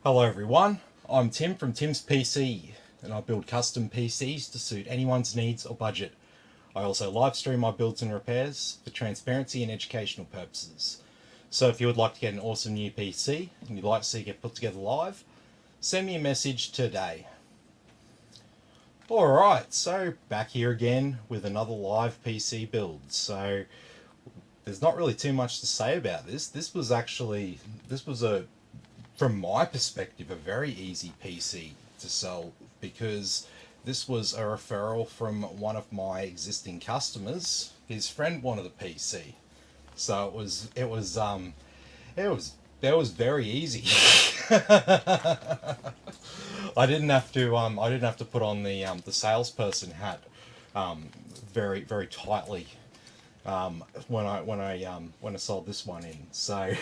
Hello everyone, I'm Tim from Tim's PC, and I build custom PCs to suit anyone's needs or budget. I also live stream my builds and repairs for transparency and educational purposes. So if you would like to get an awesome new PC and you'd like to see it get put together live, send me a message today. Alright, so back here again with another live PC build. So there's not really too much to say about this. This was from my perspective, a very easy PC to sell because this was a referral from one of my existing customers. His friend wanted a PC, so it was very easy. I didn't have to put on the salesperson hat very tightly when I sold this one in. So.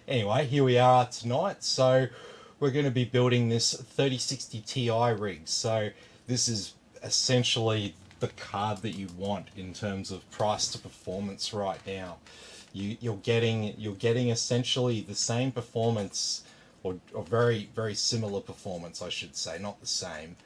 Anyway, here we are tonight. So we're going to be building this 3060 Ti rig. So this is essentially the card that you want in terms of price to performance right now. You're getting essentially the same performance, or very similar performance, I should say, not the same.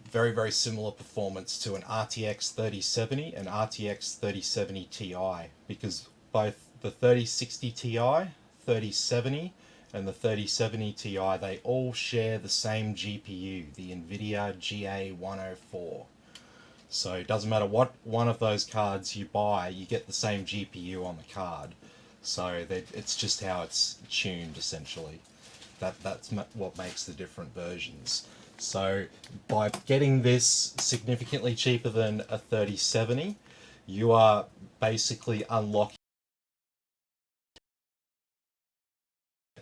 Very similar performance to an RTX 3070 and RTX 3070 Ti, because both the 3060 Ti, 3070 and the 3070 Ti, they all share the same GPU, the NVIDIA GA104. So it doesn't matter what one of those cards you buy, you get the same GPU on the card. So it's just how it's tuned, essentially. That's what makes the different versions. So by getting this significantly cheaper than a 3070, you are basically unlocking,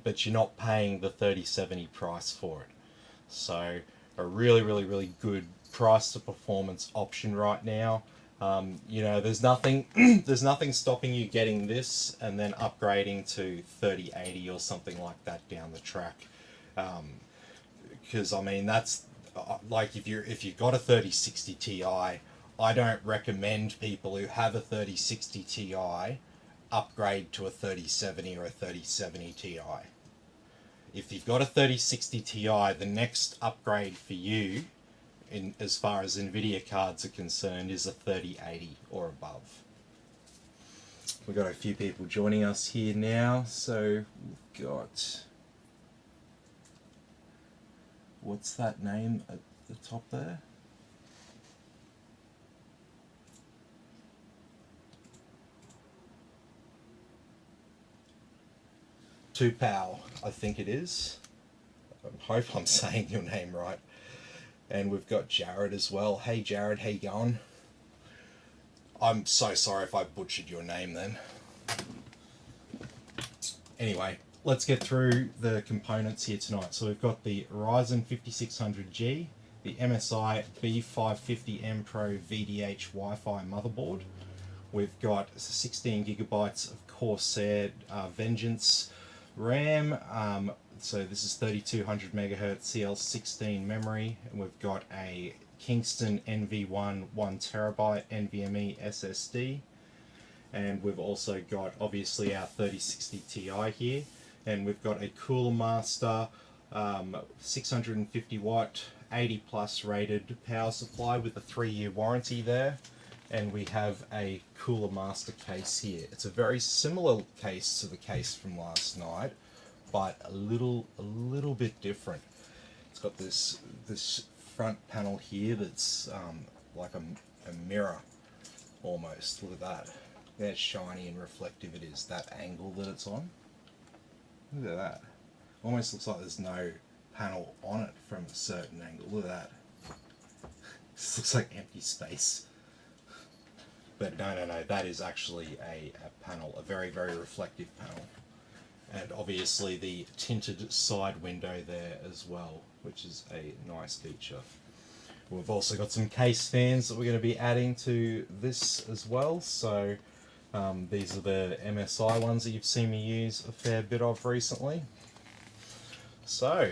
but you're not paying the 3070 price for it. So a really good price to performance option right now. You know, there's nothing stopping you getting this and then upgrading to 3080 or something like that down the track. Because I mean, that's like if you've got a 3060 Ti, I don't recommend people who have a 3060 Ti upgrade to a 3070 or a 3070 Ti. If you've got a 3060 Ti, the next upgrade for you, as far as NVIDIA cards are concerned, is a 3080 or above. We've got a few people joining us here now, so we've got... What's that name at the top there? Tupao, I think it is. I hope I'm saying your name right. And we've got Jared as well. Hey Jared, how you going? I'm so sorry if I butchered your name then. Anyway, let's get through the components here tonight. So we've got the Ryzen 5600G, the MSI B550M Pro VDH Wi-Fi motherboard. We've got 16 gigabytes of Corsair Vengeance RAM, so this is 3200 megahertz CL16 memory, and we've got a Kingston NV1 1TB NVMe SSD, and we've also got obviously our 3060 Ti here, and we've got a Cooler Master 650 watt 80 plus rated power supply with a 3-year warranty there. And we have a Cooler Master case here. It's a very similar case to the case from last night, but a little bit different. It's got this front panel here that's like a mirror almost. Look at that. How shiny and reflective it is. That angle that it's on. Look at that. Almost looks like there's no panel on it from a certain angle. Look at that. This looks like empty space. But no, that is actually a panel, a very reflective panel. And obviously the tinted side window there as well, which is a nice feature. We've also got some case fans that we're going to be adding to this as well. So these are the MSI ones that you've seen me use a fair bit of recently. So,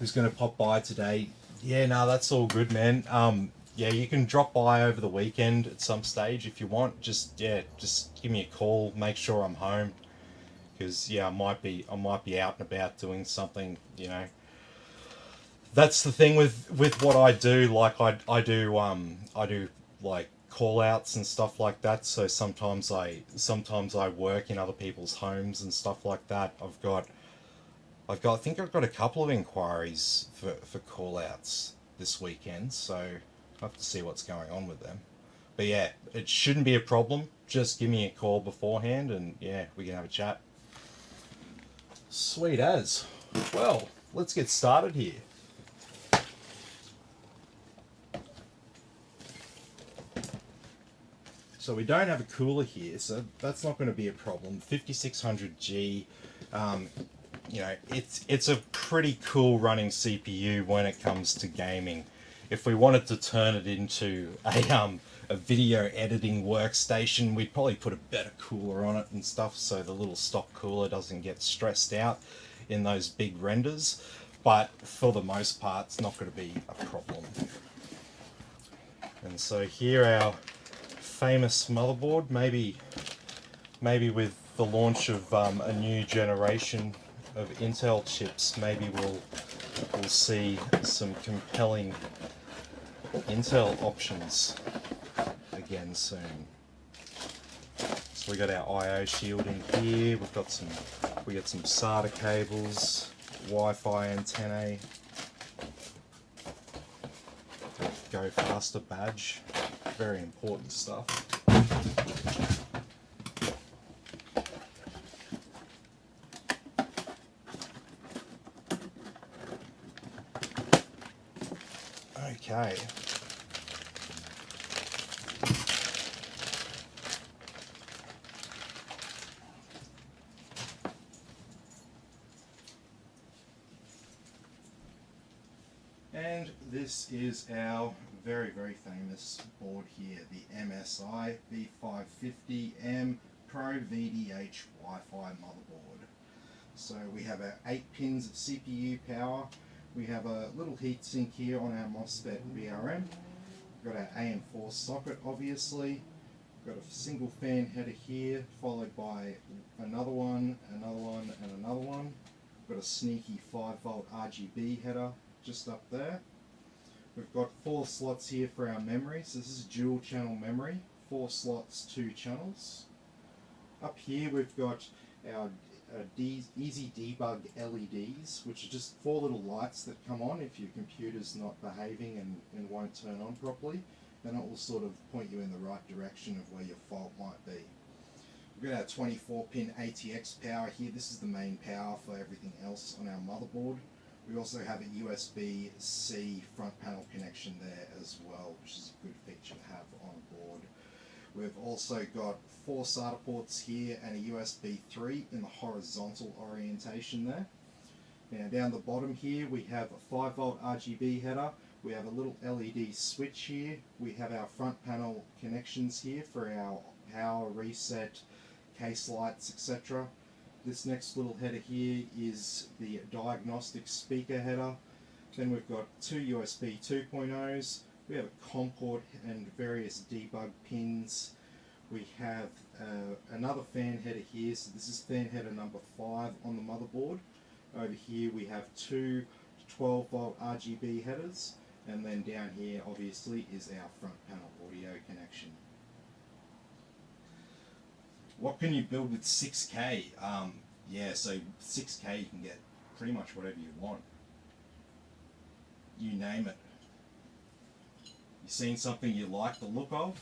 who's going to pop by today? Yeah, no, that's all good, man. yeah, you can drop by over the weekend at some stage if you want. Just just give me a call. Make sure I'm home, because yeah, I might be out and about doing something. That's the thing with what I do. Like I do like call outs and stuff like that. So sometimes I work in other people's homes and stuff like that. I think I've got a couple of inquiries for call outs this weekend, so I have to see what's going on with them. But yeah, it shouldn't be a problem. Just give me a call beforehand, and yeah, we can have a chat. Sweet as. Well, let's get started here. So we don't have a cooler here, so that's not going to be a problem. 5600G, um, it's a pretty cool running CPU when it comes to gaming. If we wanted to turn it into a video editing workstation, we'd probably put a better cooler on it and stuff, so the little stock cooler doesn't get stressed out in those big renders. But for the most part, it's not going to be a problem. And so here our famous motherboard, maybe with the launch of a new generation of Intel chips, maybe we'll see some compelling Intel options again soon. So we got our I/O shield in here. We got some SATA cables, Wi-Fi antennae, go faster badge, very important stuff. Okay. And this is our very, very famous board here, the MSI B550M Pro VDH Wi-Fi motherboard. So we have our 8 pins of CPU power. We have a little heatsink here on our MOSFET VRM. We've got our AM4 socket, obviously. We've got a single fan header here, followed by another one, and another one. We've got a sneaky 5-volt RGB header just up there. We've got 4 slots here for our memory. So this is dual channel memory, 4 slots, 2 channels. Up here we've got our easy debug LEDs, which are just 4 little lights that come on if your computer's not behaving and won't turn on properly. Then it will sort of point you in the right direction of where your fault might be. We've got our 24-pin ATX power here. This is the main power for everything else on our motherboard. We also have a USB-C front panel connection there as well, which is a good feature to have on board. We've also got 4 SATA ports here and a USB 3 in the horizontal orientation there. Now down the bottom here we have a 5-volt RGB header. We have a little LED switch here. We have our front panel connections here for our power reset, case lights, etc. This next little header here is the diagnostic speaker header. Then we've got 2 USB 2.0s. We have a COM port and various debug pins. We have another fan header here. So this is fan header number 5 on the motherboard. Over here we have 2 12-volt RGB headers. And then down here obviously is our front panel audio connection. What can you build with 6K? Yeah, so 6K you can get pretty much whatever you want. You name it. You've seen something you like the look of,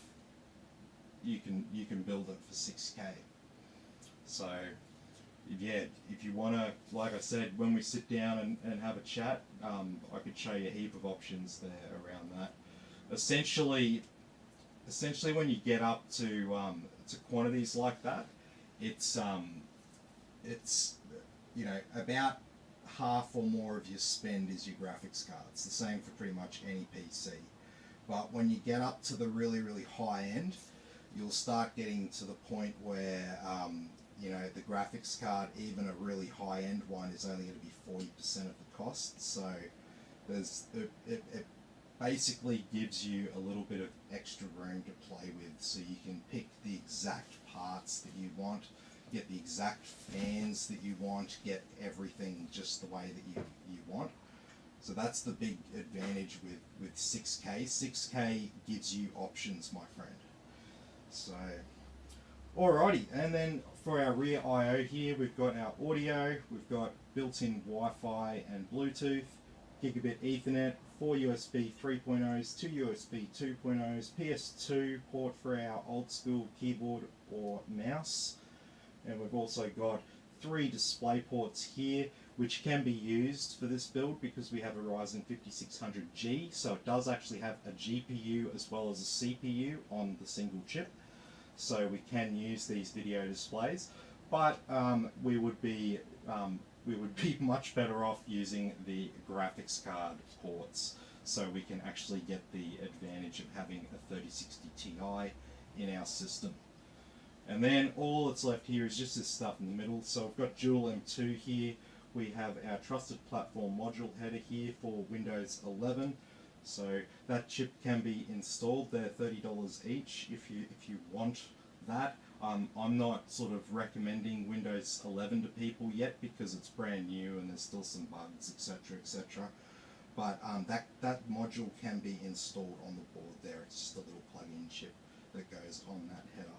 you can build it for 6K. So yeah, if you want to, like I said, when we sit down and have a chat, I could show you a heap of options there around that. Essentially when you get up to quantities like that, it's about half or more of your spend is your graphics card. It's the same for pretty much any PC. But when you get up to the really, really high end, you'll start getting to the point where the graphics card, even a really high end one, is only going to be 40% of the cost. So it basically gives you a little bit of extra room to play with, so you can pick the exact parts that you want, get the exact fans that you want, get everything just the way that you want. So that's the big advantage with 6K. 6K gives you options, my friend. So, alrighty, and then for our rear I/O here, we've got our audio, we've got built-in Wi-Fi and Bluetooth, gigabit Ethernet, 4 USB 3.0s, 2 USB 2.0s, PS2 port for our old school keyboard or mouse, and we've also got 3 display ports here, which can be used for this build because we have a Ryzen 5600G, so it does actually have a GPU as well as a CPU on the single chip, so we can use these video displays, but we would be much better off using the graphics card ports, so we can actually get the advantage of having a 3060 Ti in our system. And then all that's left here is just this stuff in the middle. So we've got dual M2 here. We have our trusted platform module header here for Windows 11. So that chip can be installed. They're $30 each if you want that. I'm not sort of recommending Windows 11 to people yet because it's brand new and there's still some bugs, etc., etc. But that module can be installed on the board there. It's just a little plug-in chip that goes on that header.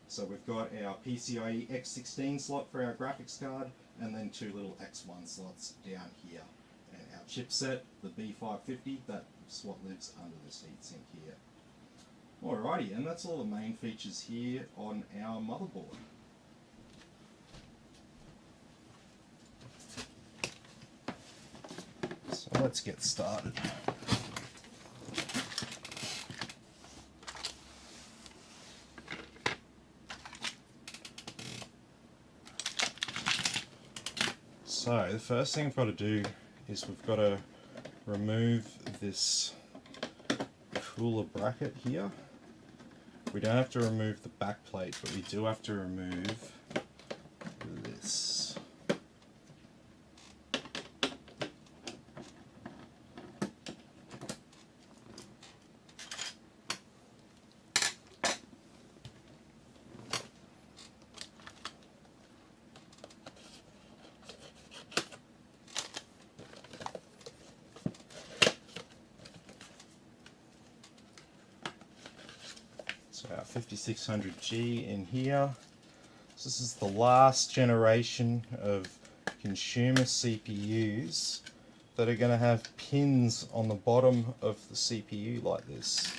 So we've got our PCIe X16 slot for our graphics card, and then 2 little X1 slots down here. And our chipset, the B550, that's what lives under this heatsink here. Alrighty, and that's all the main features here on our motherboard. So let's get started. So the first thing we've got to do is we've got to remove this cooler bracket here. We don't have to remove the back plate, but we do have to remove this. So our 5600G in here. So this is the last generation of consumer CPUs that are going to have pins on the bottom of the CPU like this.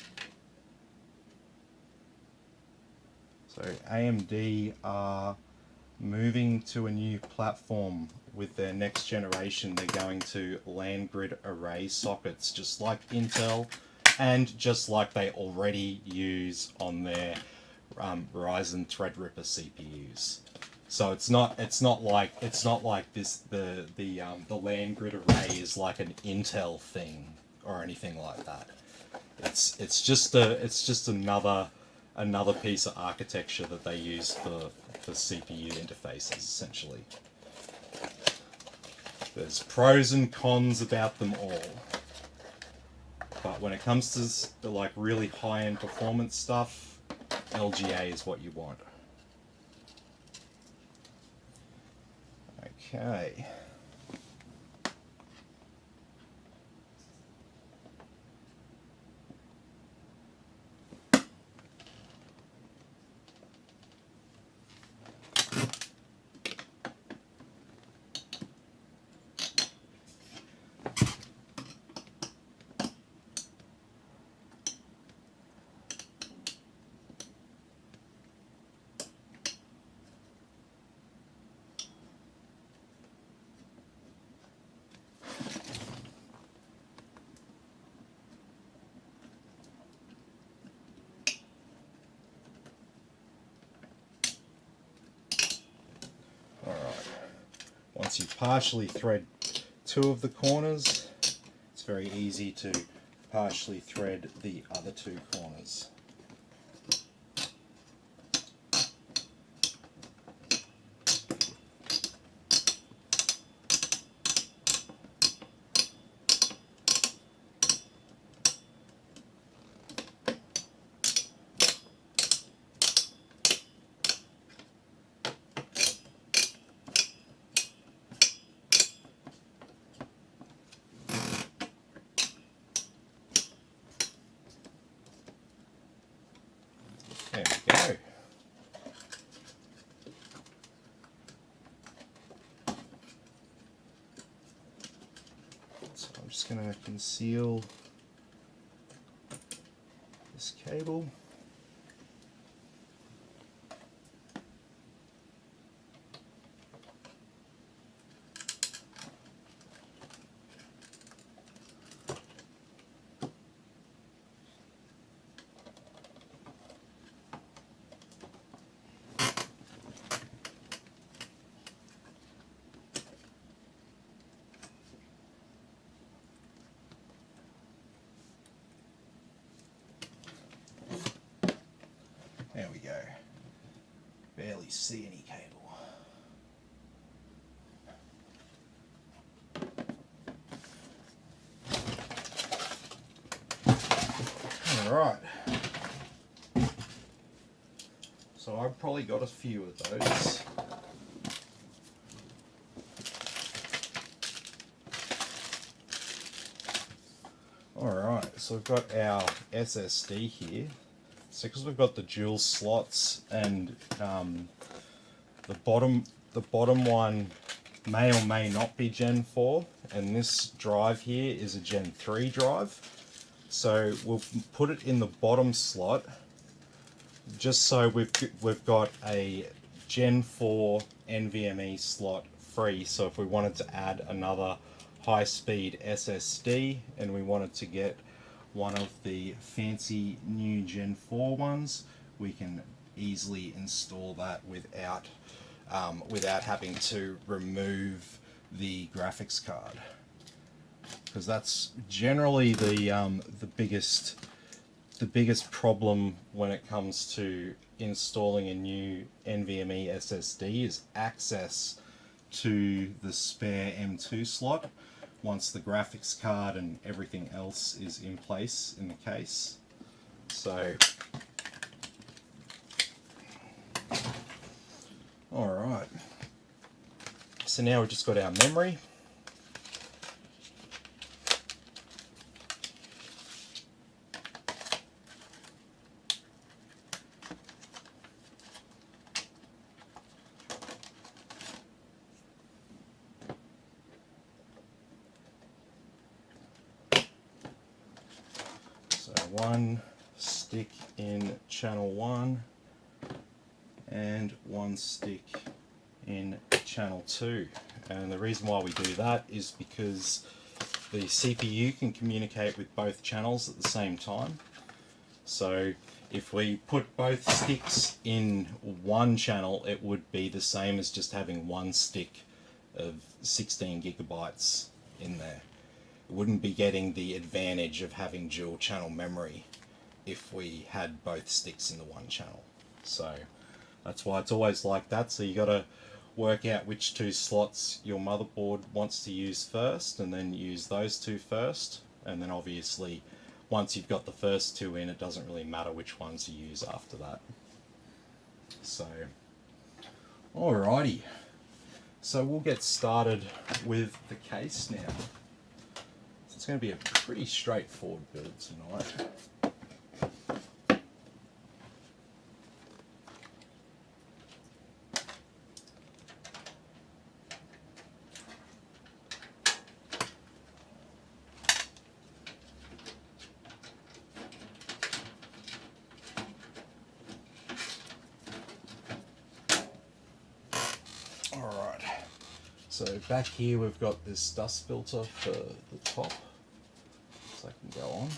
So AMD are moving to a new platform with their next generation. They're going to land grid array sockets, just like Intel, and just like they already use on their Ryzen Threadripper CPUs. So it's not like this the land grid array is like an Intel thing or anything like that. It's just another piece of architecture that they use for CPU interfaces essentially. There's pros and cons about them all. But when it comes to the like really high-end performance stuff, LGA is what you want. Okay. Once you partially thread 2 of the corners, it's very easy to partially thread the other 2 corners. I'm just going to conceal this cable. There we go. Barely see any cable. Alright. So I've probably got a few of those. Alright, so we've got our SSD here. So because we've got the dual slots and the bottom one may or may not be Gen 4, and this drive here is a Gen 3 drive. So we'll put it in the bottom slot just so we've got a Gen 4 NVMe slot free. So if we wanted to add another high-speed SSD and we wanted to get one of the fancy new Gen 4 ones, we can easily install that without having to remove the graphics card, because that's generally the biggest problem when it comes to installing a new NVMe SSD is access to the spare M2 slot once the graphics card and everything else is in place in the case. So, alright. So now we've just got our memory. One stick in channel 1 and one stick in channel 2, and the reason why we do that is because the CPU can communicate with both channels at the same time. So if we put both sticks in one channel, it would be the same as just having one stick of 16 gigabytes in there. Wouldn't be getting the advantage of having dual channel memory if we had both sticks in the one channel. So that's why it's always like that. So you got to work out which two slots your motherboard wants to use first, and then use those two first, and then obviously once you've got the first two in, it doesn't really matter which ones you use after that. So alrighty, so we'll get started with the case now. It's going to be a pretty straightforward build tonight. Alright, so back here we've got this dust filter for the top. So I can go on.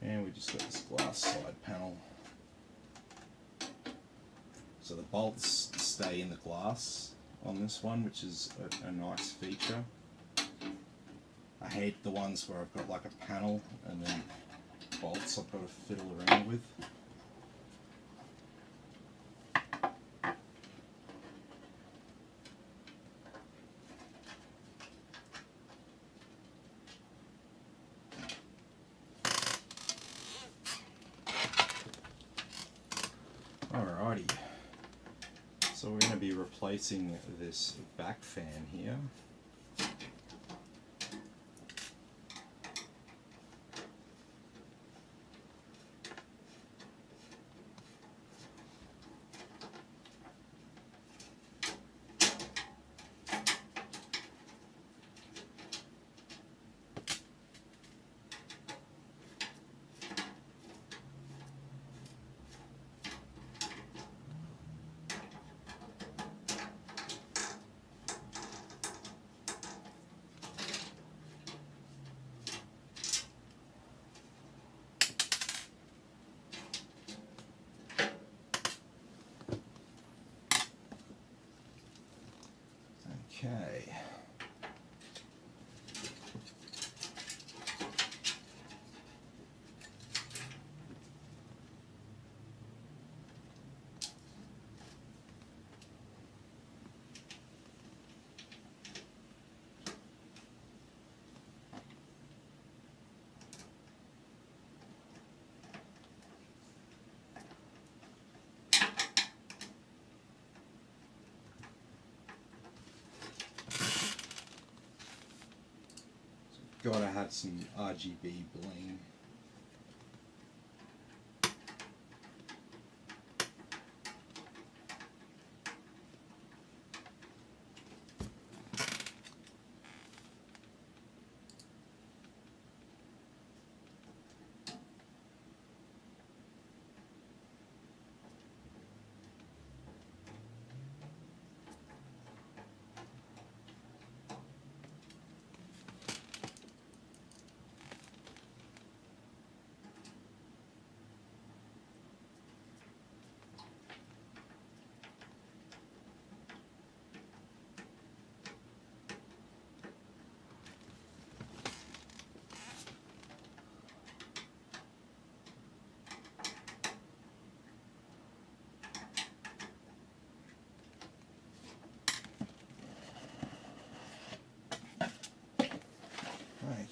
And we just got this glass side panel. So the bolts stay in the glass on this one, which is a nice feature. I hate the ones where I've got like a panel and then bolts I've got to fiddle around with. Alrighty, so we're going to be replacing this back fan here. Okay. Gotta have some RGB bling.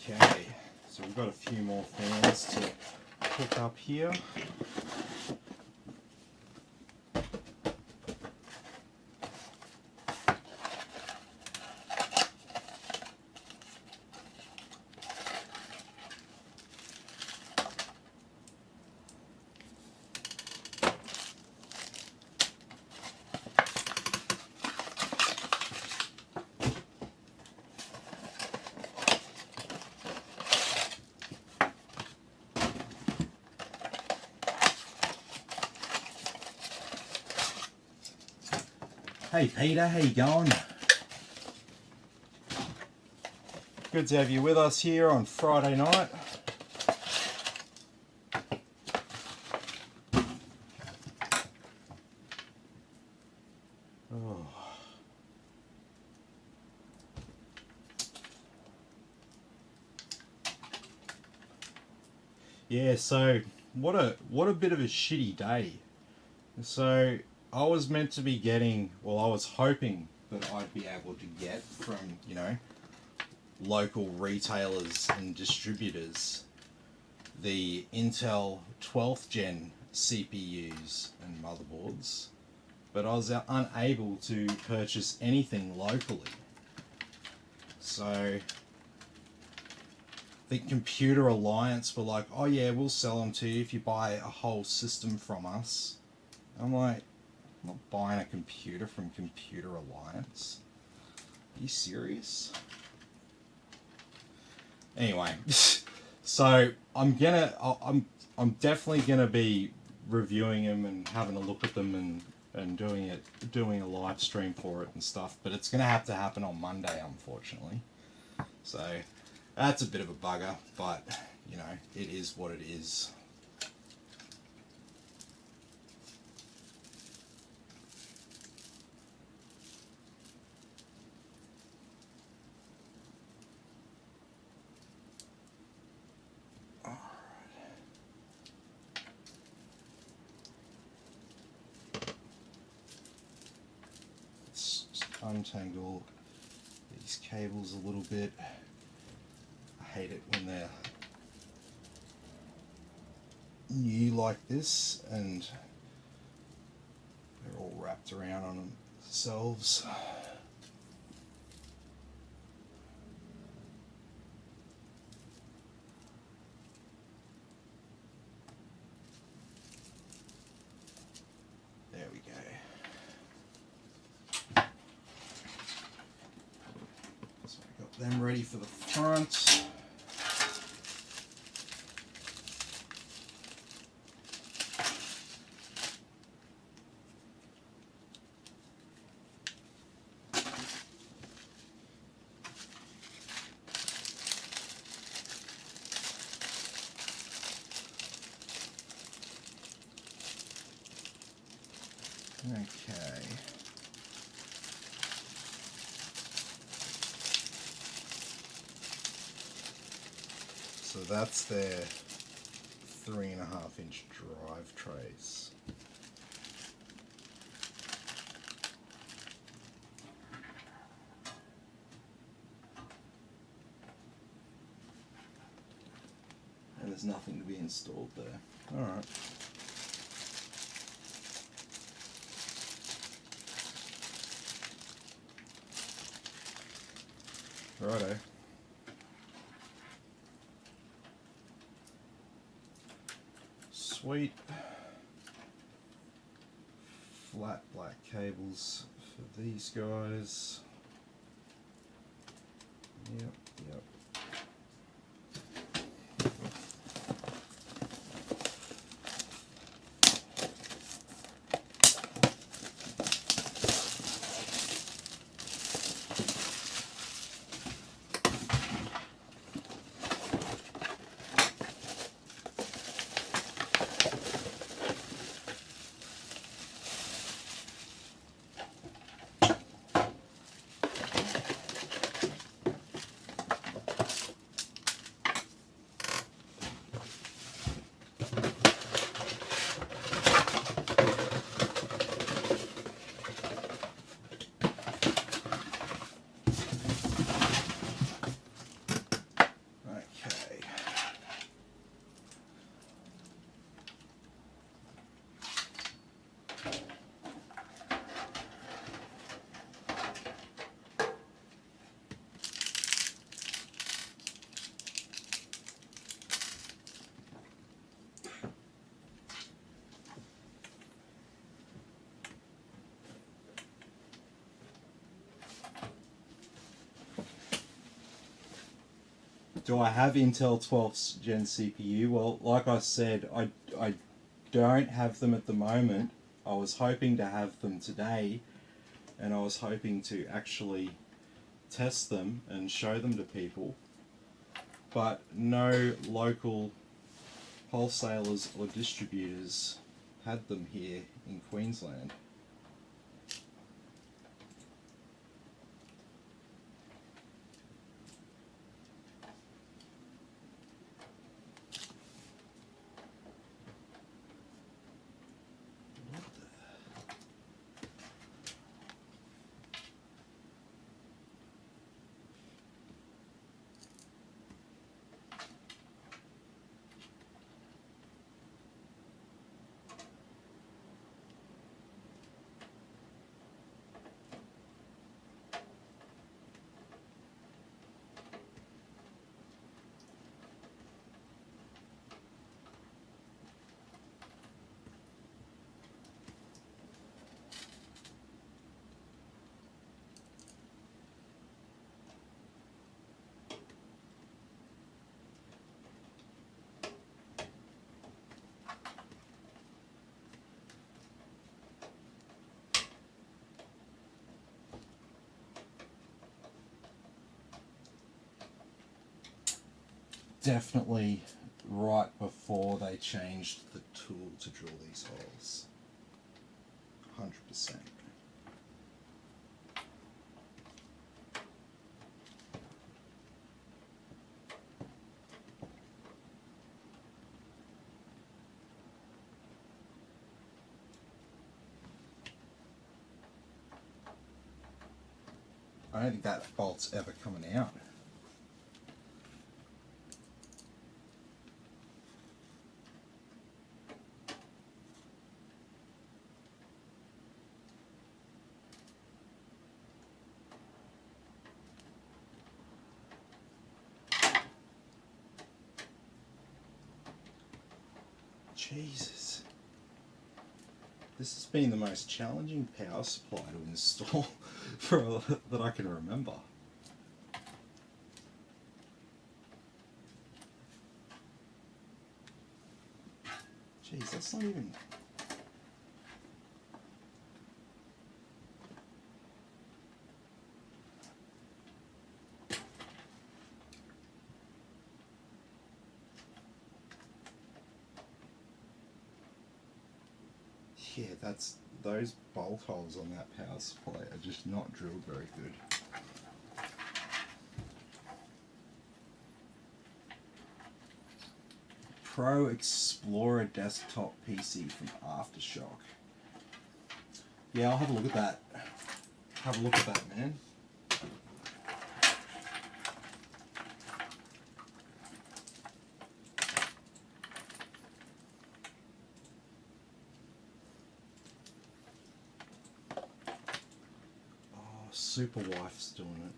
Okay, so we've got a few more fans to hook up here. Hey Peter, how you going? Good to have you with us here on Friday night. Oh. Yeah, so what a bit of a shitty day. So I was meant to be getting, well, I was hoping that I'd be able to get from, you know, local retailers and distributors the Intel 12th gen CPUs and motherboards, but I was unable to purchase anything locally. So the Computer Alliance were like, oh yeah, we'll sell them to you if you buy a whole system from us. I'm like, I'm not buying a computer from Computer Alliance. Are you serious? Anyway, so I'm definitely gonna be reviewing them and having a look at them and doing a live stream for it and stuff. But it's gonna have to happen on Monday, unfortunately. So that's a bit of a bugger, but you know, it is what it is. Untangle these cables a little bit. I hate it when they're new like this and they're all wrapped around on themselves. There we go. So I got them ready for the front. Okay. So that's their 3.5-inch drive trays. And there's nothing to be installed there. Alright. Righto. Sweet. Flat black cables for these guys. Yep, yep. Do I have Intel 12th Gen CPU? Well, like I said, I don't have them at the moment. I was hoping to have them today, and I was hoping to actually test them and show them to people. But no local wholesalers or distributors had them here in Queensland. Definitely right before they changed the tool to drill these holes. 100%. I don't think that bolt's ever coming out. Jesus. This has been the most challenging power supply to install that I can remember. Jeez, that's not even... Yeah, those bolt holes on that power supply are just not drilled very good. Pro Explorer desktop PC from Aftershock. Yeah, I'll have a look at that. Have a look at that, man. Oh, Superwife's doing it.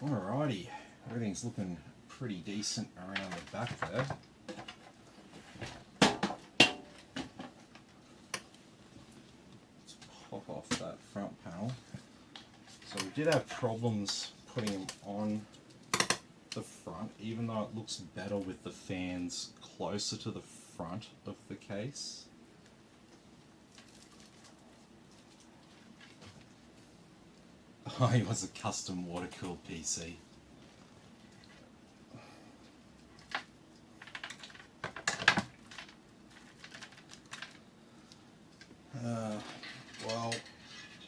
Alrighty, everything's looking pretty decent around the back there. Let's pop off that front panel. So we did have problems putting them on the front, even though it looks better with the fans closer to the front of the case. Oh, he was a custom water-cooled PC.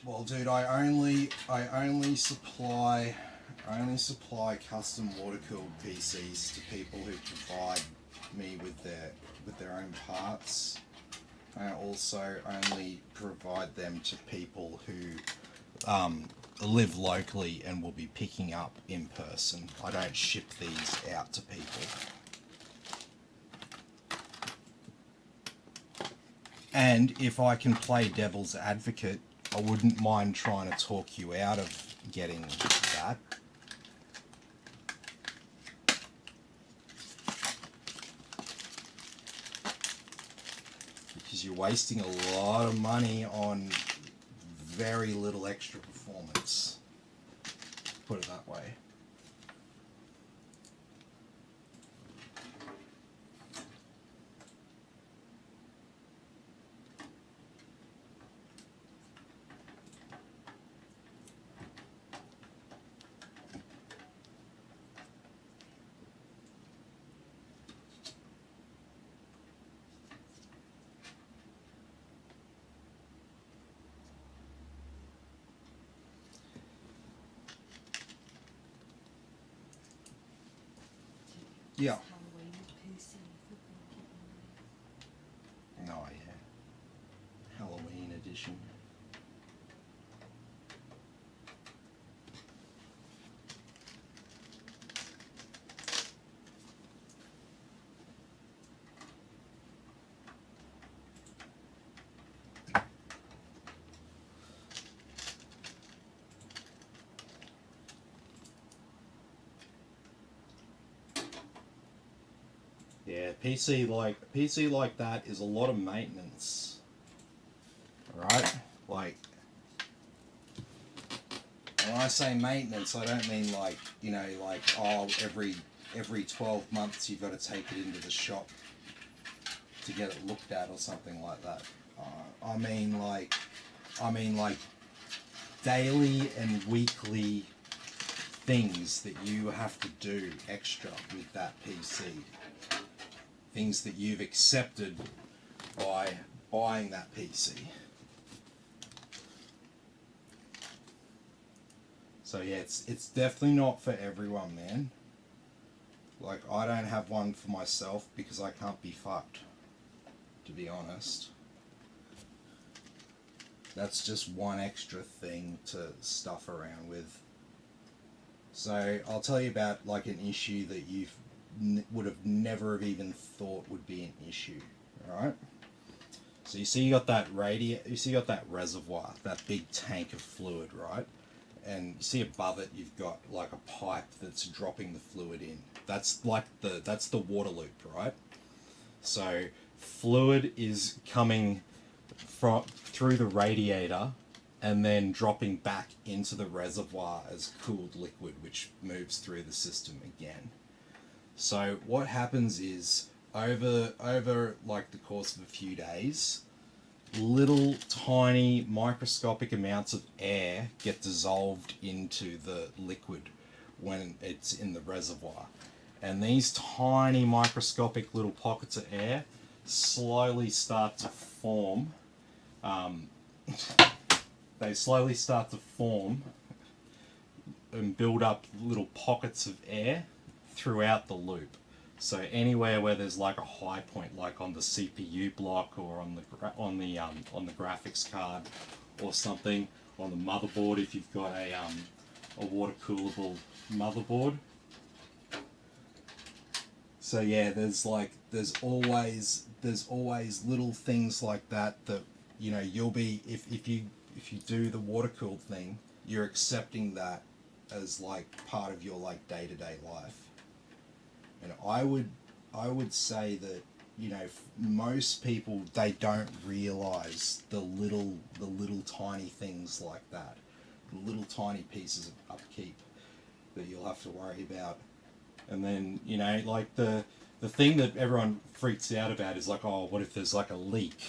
Well, dude, I only supply custom water-cooled PCs to people who provide me with their own parts. I also only provide them to people who live locally and will be picking up in person. I don't ship these out to people. And if I can play devil's advocate, I wouldn't mind trying to talk you out of getting that. Because you're wasting a lot of money on very little extra performance. Put it that way. Yeah. Oh yeah. Halloween edition. Yeah, PC like that is a lot of maintenance. Alright? Like, when I say maintenance, I don't mean like, you know, like, oh, every 12 months you've got to take it into the shop to get it looked at or something like that. I mean like daily and weekly things that you have to do extra with that PC. Things that you've accepted by buying that PC. So yeah, it's definitely not for everyone, man. Like, I don't have one for myself because I can't be fucked, to be honest. That's just one extra thing to stuff around with. So I'll tell you about like an issue that you would have never have even thought would be an issue. All right. So you see, you got that you got that reservoir, that big tank of fluid, right? And you see above it, you've got like a pipe that's dropping the fluid in. That's like that's the water loop, right? So fluid is coming through the radiator and then dropping back into the reservoir as cooled liquid, which moves through the system again. So what happens is over like the course of a few days, little tiny microscopic amounts of air get dissolved into the liquid when it's in the reservoir. And these tiny microscopic little pockets of air slowly start to form. They slowly start to form and build up little pockets of air throughout the loop. So anywhere where there's like a high point, like on the CPU block or on the graphics card or something, on the motherboard if you've got a water coolable motherboard. So yeah, there's always little things like that you know you'll be if you do the water cooled thing, you're accepting that as like part of your like day-to-day life. And I would say that, you know, most people, they don't realize the little tiny things like that, the little tiny pieces of upkeep that you'll have to worry about. And then, you know, like the thing that everyone freaks out about is like, oh, what if there's like a leak?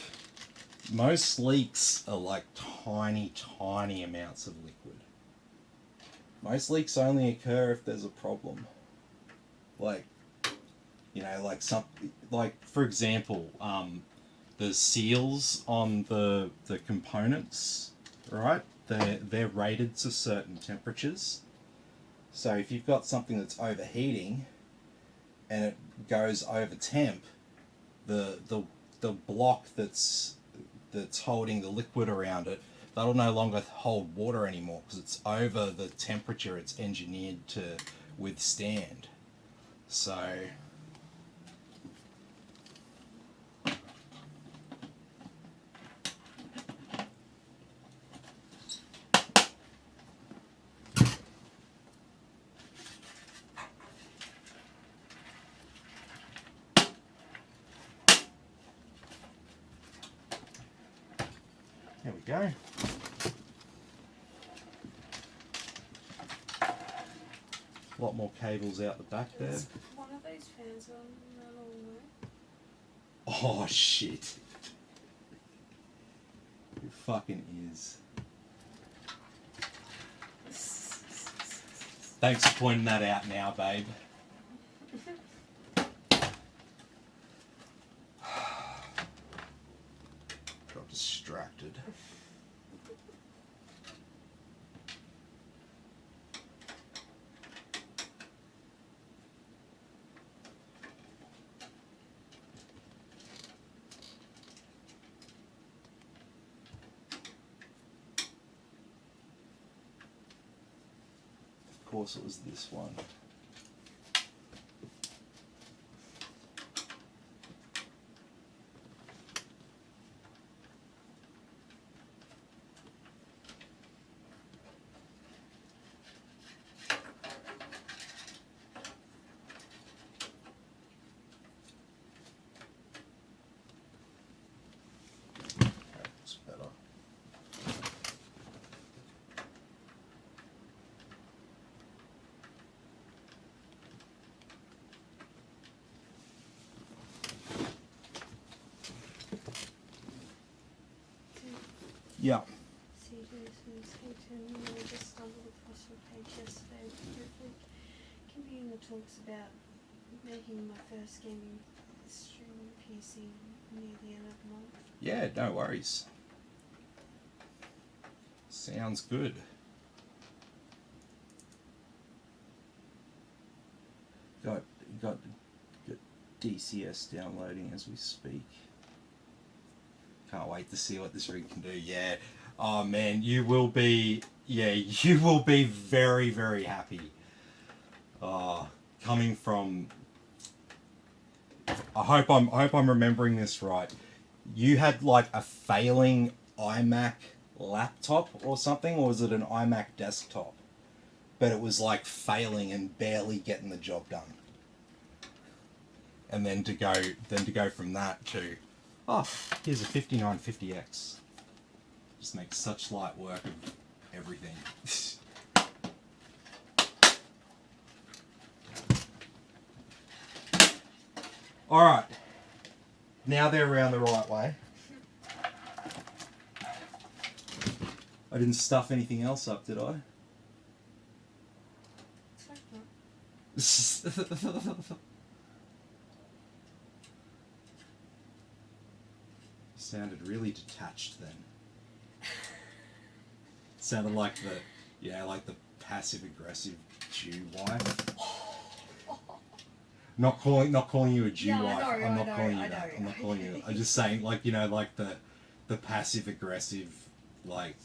Most leaks are like tiny amounts of liquid. Most leaks only occur if there's a problem. Like, you know, like for example, the seals on the components, right? They're rated to certain temperatures. So if you've got something that's overheating and it goes over temp, the block that's holding the liquid around it, that'll no longer hold water anymore because it's over the temperature it's engineered to withstand. So there we go. A lot more cables out the back there. Is one of those fans on that Oh shit. It fucking is. Thanks for pointing that out now, babe. Got distracted. Of course it was this one. That's better. Yeah. I just stumbled across your page yesterday. Briefly, Computing talks about making my first gaming streaming PC near the end of the month. Yeah, no worries. Sounds good. Got DCS downloading as we speak. Can't wait to see what this rig can do. Yeah. Oh man, you will be very, very happy. Coming from, I hope I'm remembering this right. You had like a failing iMac laptop or something, or was it an iMac desktop? But it was like failing and barely getting the job done. And then to go from that to, oh, here's a 5950X. Just makes such light work of everything. All right. Now they're around the right way. I didn't stuff anything else up, did I? Sounded really detached then. Sounded like the passive aggressive Jew wife. Not calling you a Jew wife. I'm not calling you that. I'm not calling you that. I'm just saying, like, you know, like the passive aggressive, like.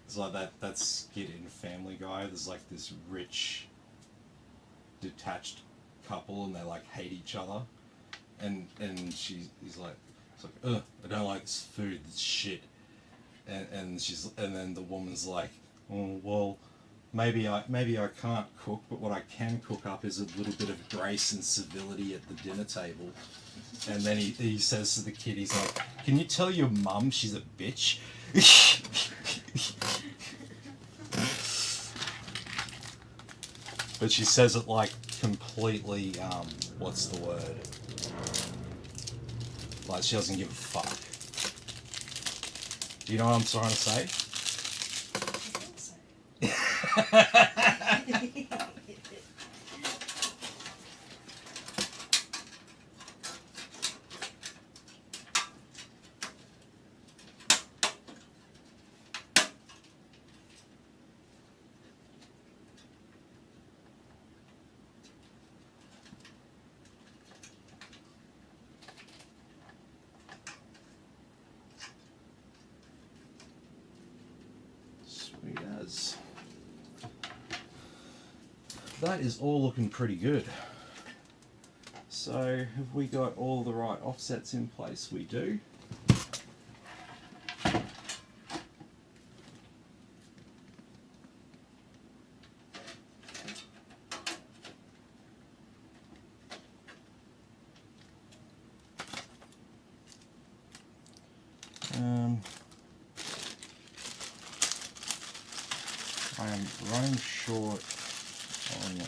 It's like that skit in Family Guy. There's like this rich, detached couple, and they like hate each other, and he's like, it's like, ugh, I don't like this food, this shit, and then the woman's like, oh well, maybe I can't cook, but what I can cook up is a little bit of grace and civility at the dinner table. And then he says to the kid, he's like, can you tell your mum she's a bitch? But she says it like completely, what's the word? Like she doesn't give a fuck. Do you know what I'm trying to say? I think so. Sweet as. That is all looking pretty good. So have we got all the right offsets in place? We do. I am running short on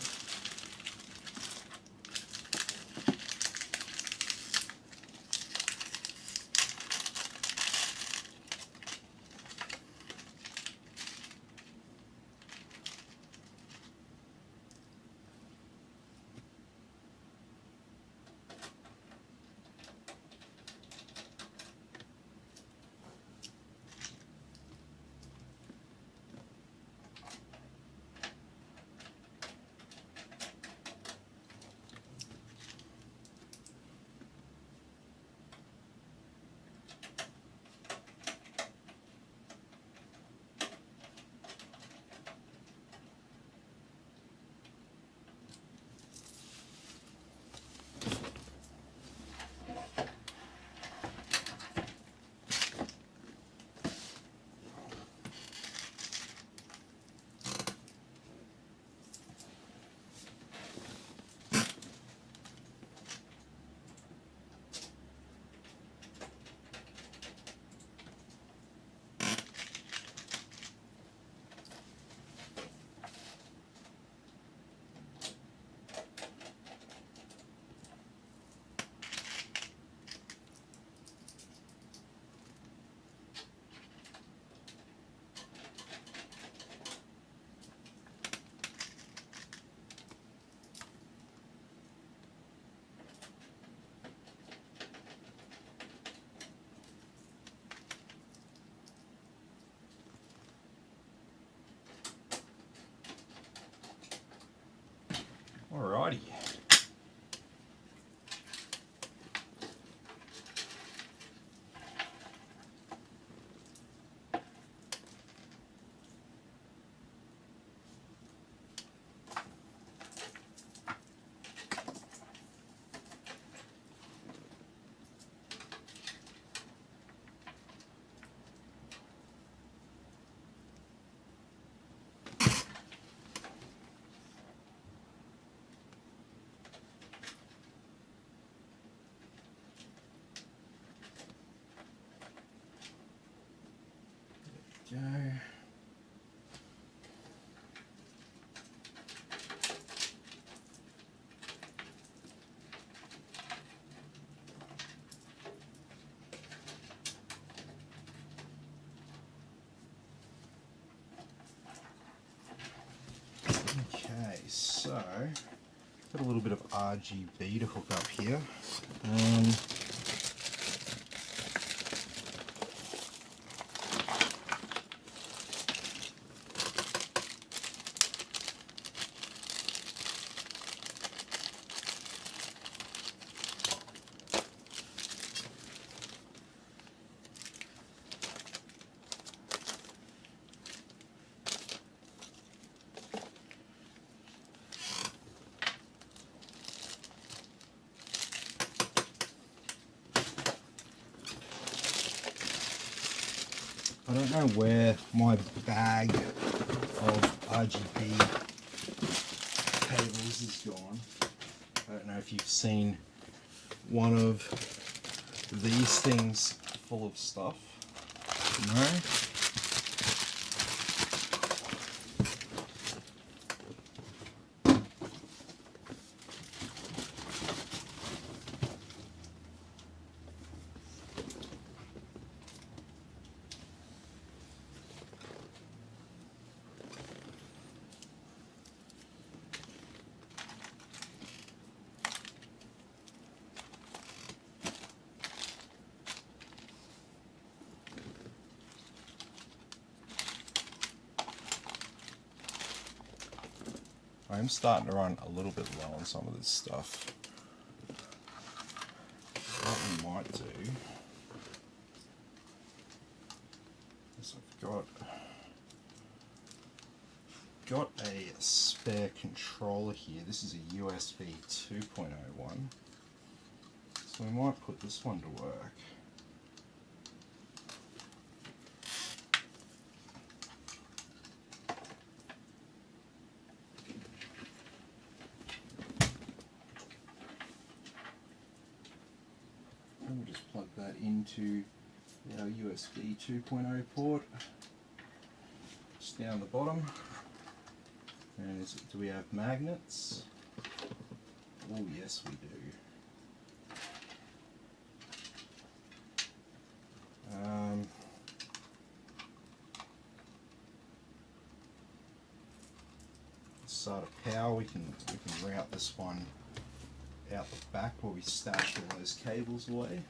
got a little bit of RGB to hook up here. I don't know where my bag of RGB cables is gone. I don't know if you've seen one of these things full of stuff. No? I'm starting to run a little bit low on some of this stuff. What we might do is I've got a spare controller here. This is a USB 2.0 one. So we might put this one to work. We'll just plug that into our USB 2.0 port, just down the bottom. And do we have magnets? Oh yes we do. Start of power, we can route this one out the back where we stashed all those cables away.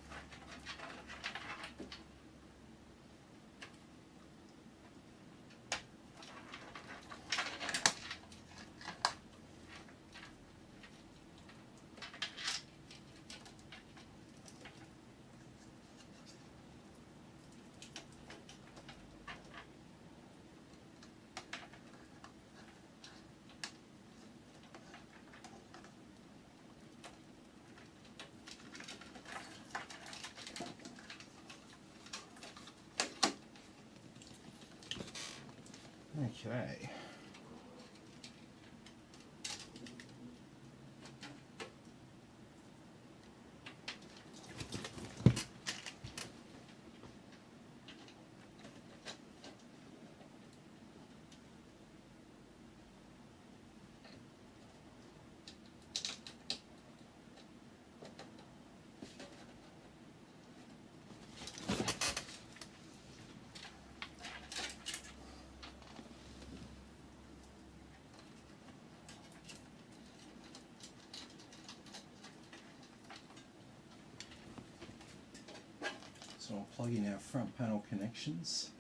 Okay. So I'll plug in our front panel connections.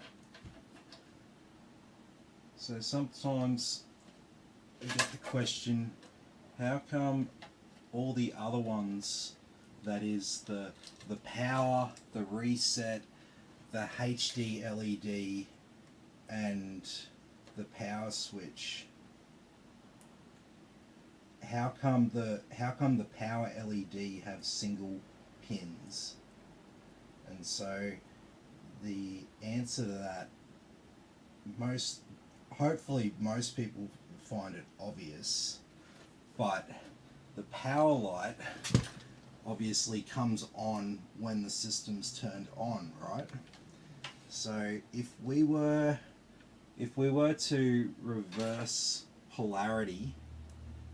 So sometimes we get the question, how come all the other ones, that is the power, the reset, the HD LED and the power switch, how come the power LED have single pins? And so the answer to that, hopefully most people find it obvious, but the power light obviously comes on when the system's turned on, right? So if we were to reverse polarity,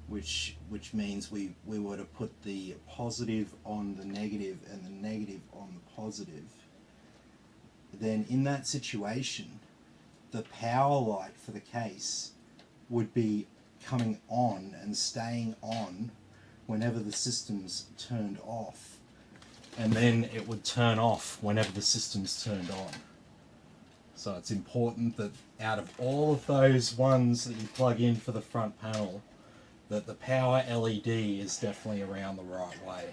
which means we were to put the positive on the negative and the negative on the positive, then in that situation the power light for the case would be coming on and staying on whenever the system's turned off, and then it would turn off whenever the system's turned on. So it's important that out of all of those ones that you plug in for the front panel, that the power LED is definitely around the right way.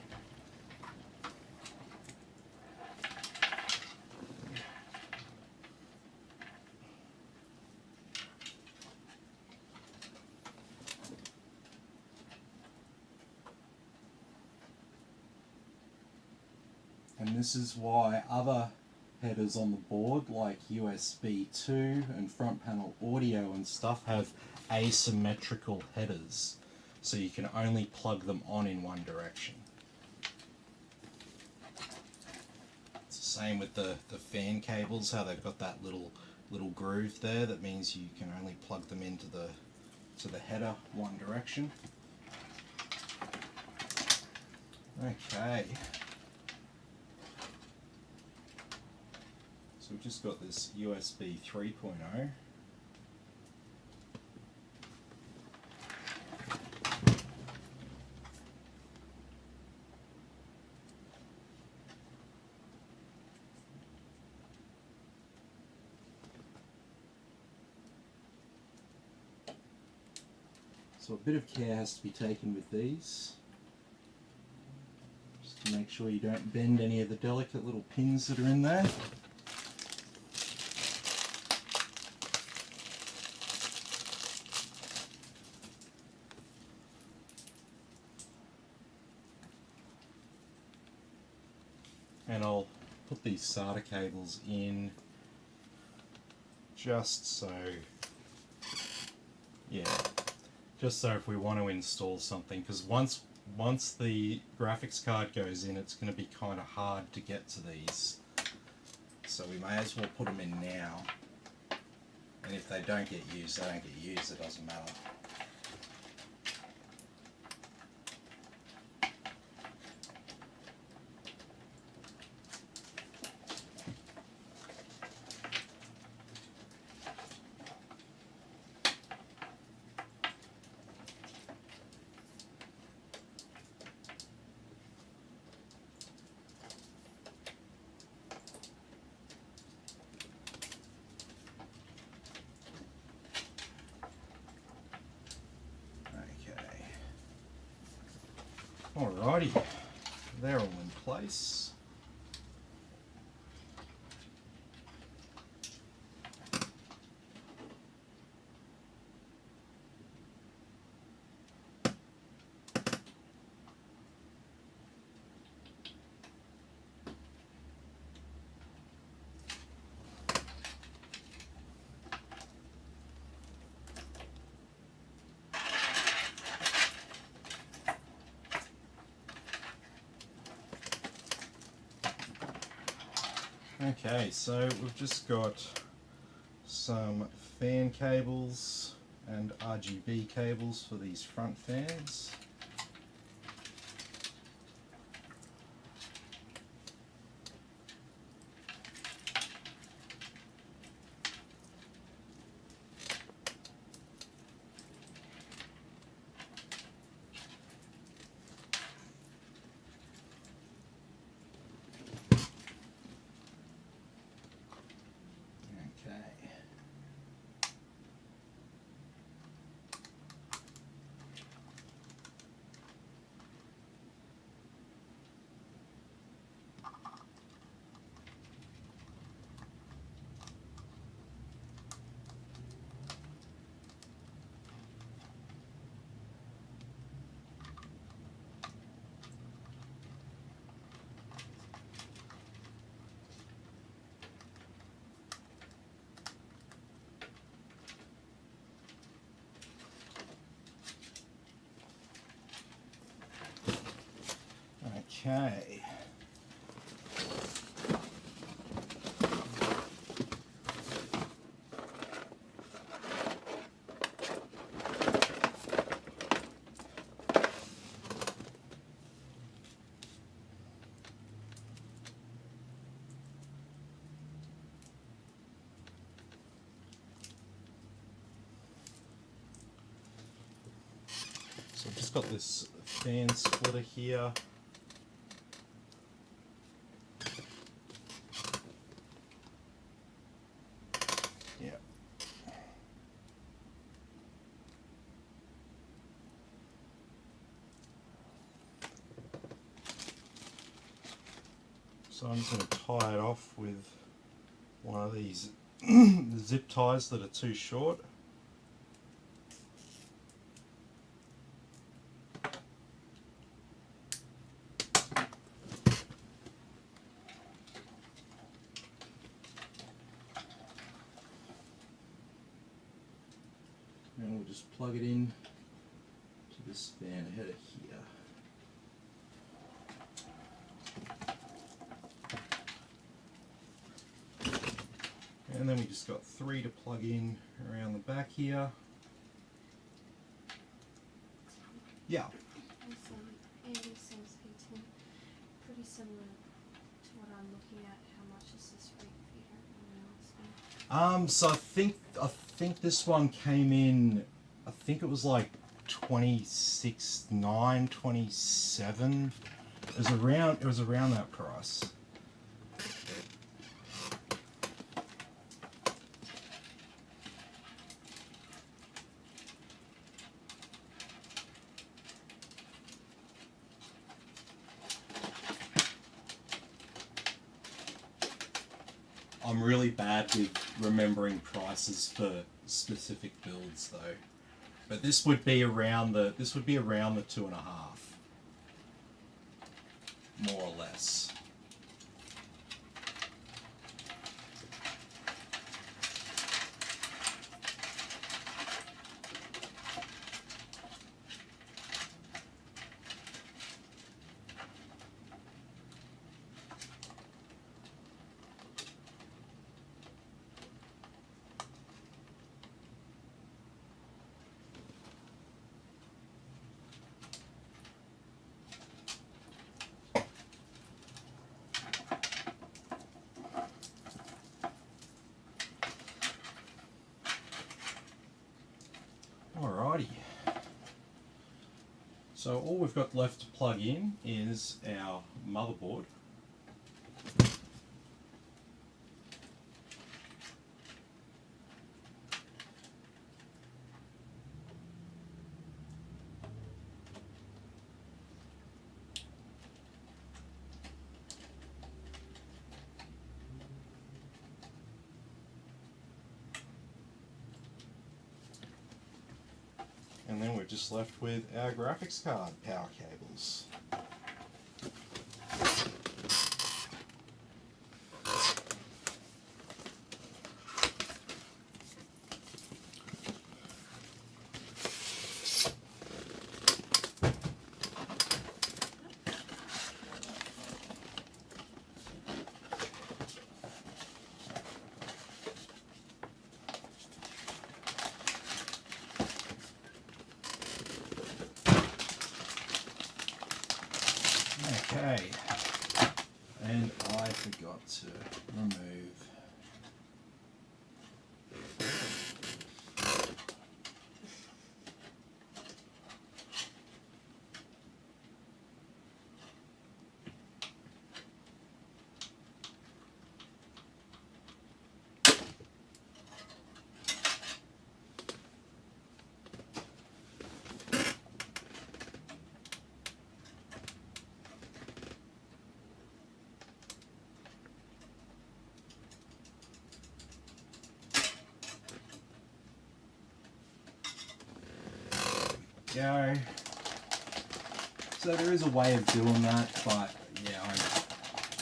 And this is why other headers on the board, like USB 2 and front panel audio and stuff, have asymmetrical headers. So you can only plug them on in one direction. It's the same with the fan cables, how they've got that little groove there. That means you can only plug them into the header one direction. Okay. So we've just got this USB 3.0. So a bit of care has to be taken with these, just to make sure you don't bend any of the delicate little pins that are in there. And I'll put these SATA cables in just so, yeah, just so if we want to install something, because once the graphics card goes in, it's going to be kind of hard to get to these. So we may as well put them in now. And if they don't get used, they don't get used, it doesn't matter. Alrighty, they're all in place. Okay, so we've just got some fan cables and RGB cables for these front fans. Okay. just got this fan splitter here. Yeah. So I'm just going to tie it off with one of these zip ties that are too short. And we'll just plug it in to this fan header here. And then we just got 3 to plug in around the back here. Yeah. Andy seems to be pretty similar to what I'm looking at. How much is this rate if you don't mind me asking? So I think this one came in, I think it was like 26.9, 27. It was around that price. I'm really bad with remembering prices for specific builds though. But this would be around the 2.5, more or less. Alrighty. So all we've got left to plug in is our motherboard. And then we're just left with our graphics card power cables. Okay, and I forgot to remove go. So there is a way of doing that, but yeah,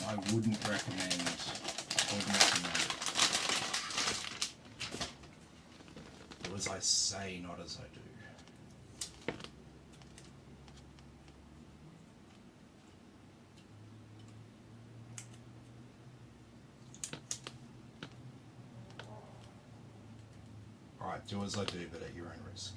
I wouldn't recommend it. Do as I say, not as I do. Alright, do as I do, but at your own risk.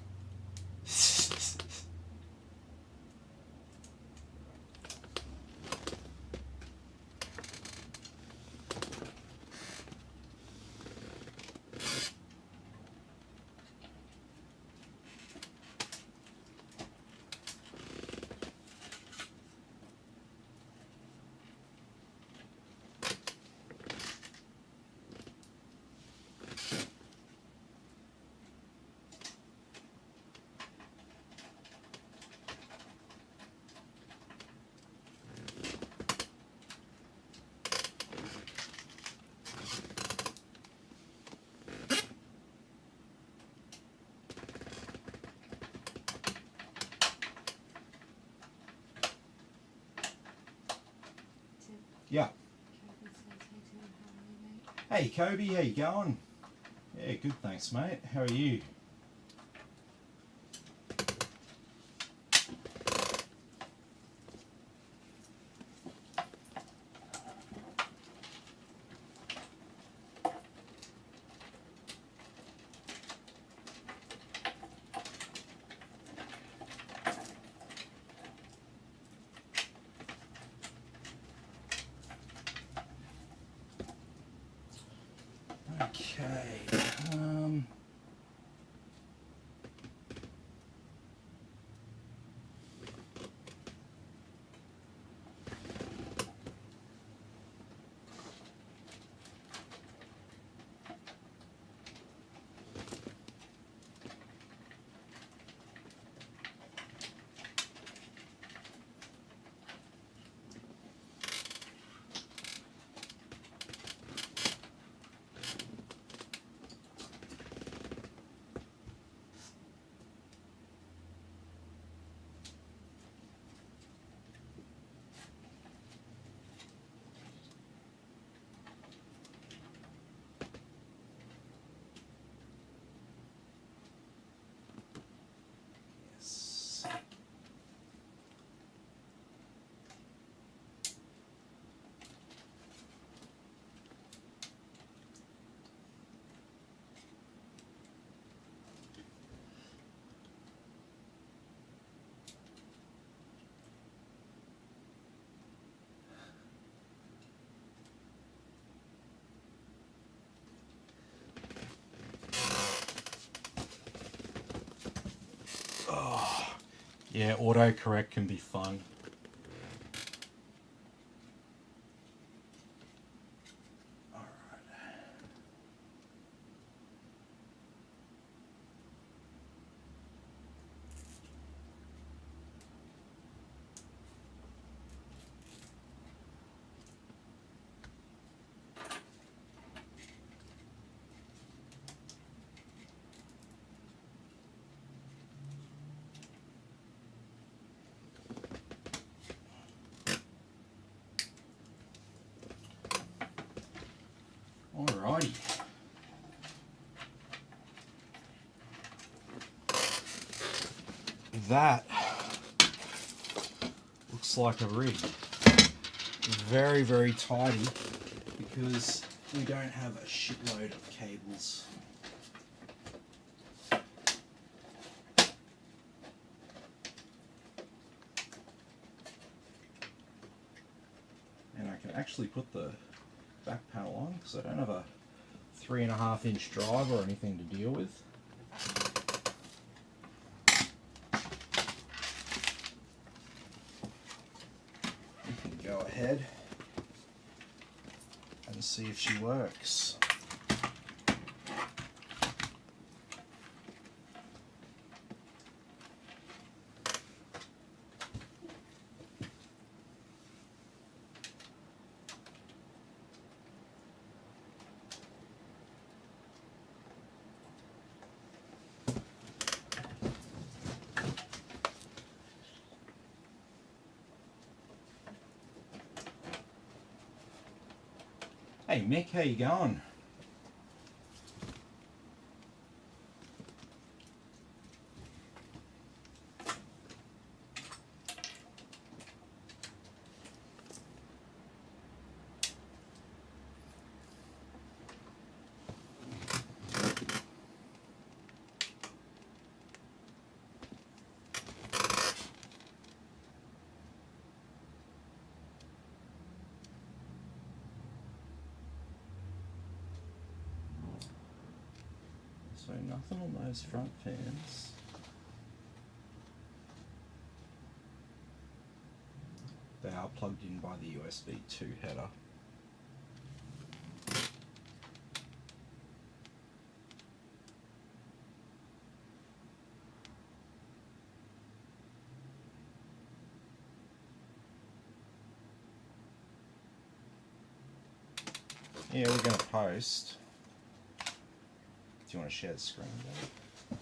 Yeah. Kobe says he's in Harley, mate. Hey Kobe, how you going? Yeah, good thanks mate. How are you? Okay. Yes. Oh, yeah, autocorrect can be fun. Alrighty. That looks like a rig. Very, very tidy because we don't have a shitload of cables. And I can actually put the back panel on because I don't have a 3.5 inch drive or anything to deal with. We can go ahead and see if she works. Hey Mick, how you going? So nothing on those front fans. They are plugged in by the USB 2 header. Yeah, we're going to post. Do you want to share the screen, Dave?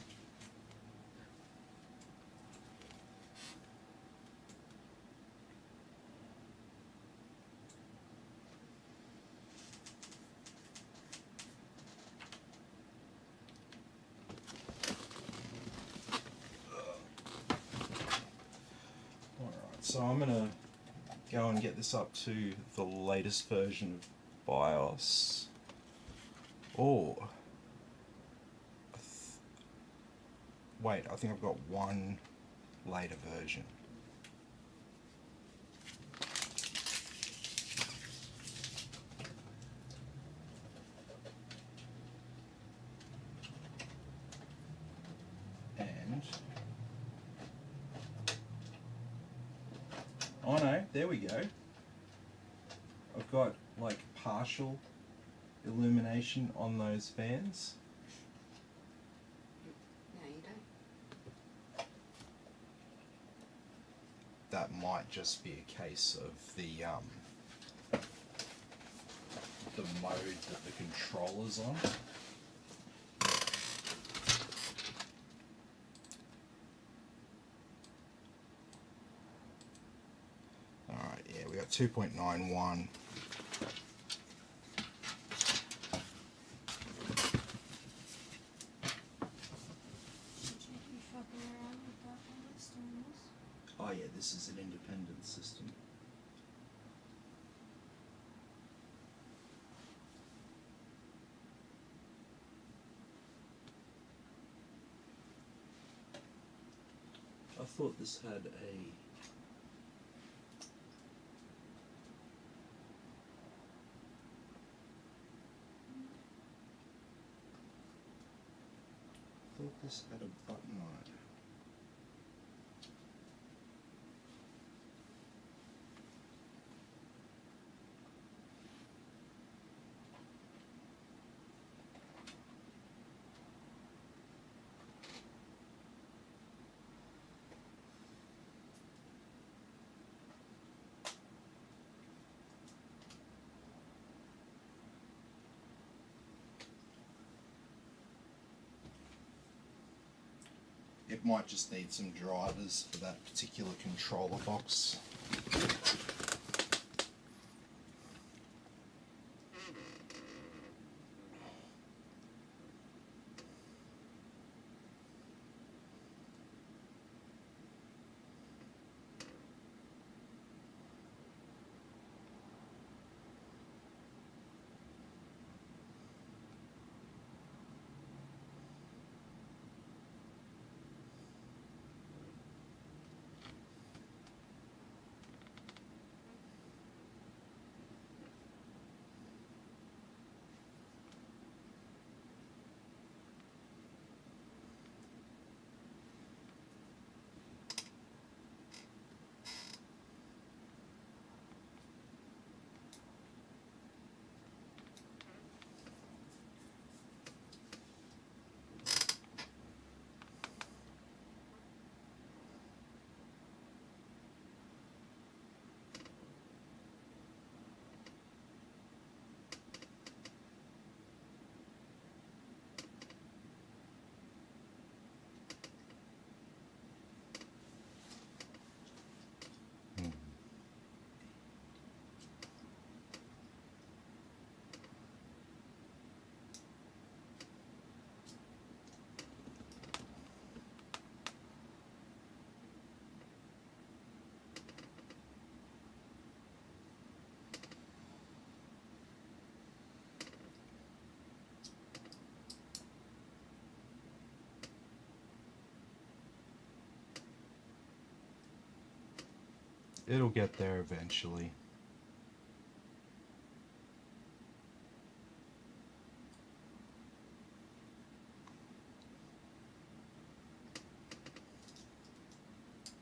So I'm gonna go and get this up to the latest version of BIOS. Or wait, I think I've got one later version. And oh no, there we go. I've got like partial illumination on those fans. No, you don't. That might just be a case of the mode that the controller's on. Alright, yeah, we got 2.91. Oh yeah, this is an independent system. I thought this had a button on it. It might just need some drivers for that particular controller box. It'll get there eventually.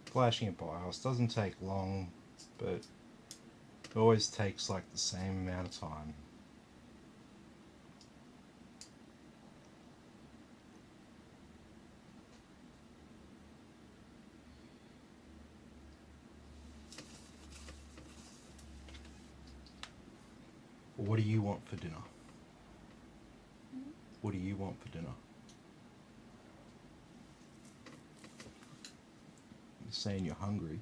Flashing a BIOS doesn't take long, but it always takes like the same amount of time. What do you want for dinner? What do you want for dinner? You're saying you're hungry.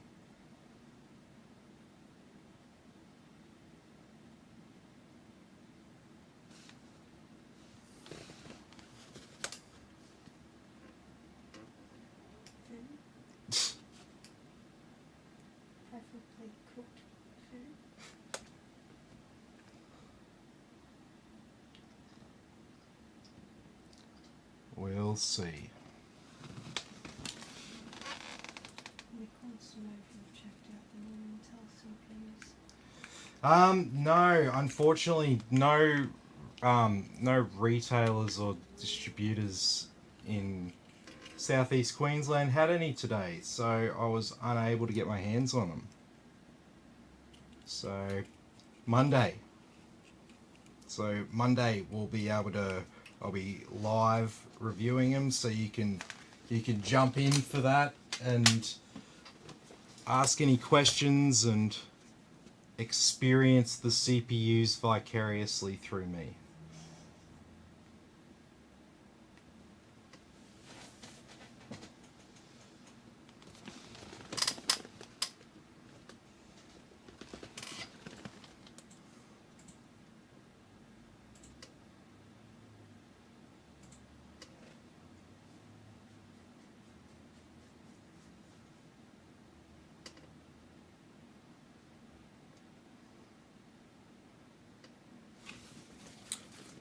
we'll see. The constant have checked out the non-Intel CPUs. No, unfortunately, no retailers or distributors in Southeast Queensland had any today, so I was unable to get my hands on them. So Monday we'll be able to. I'll be live reviewing them, so you can jump in for that and ask any questions and experience the CPUs vicariously through me.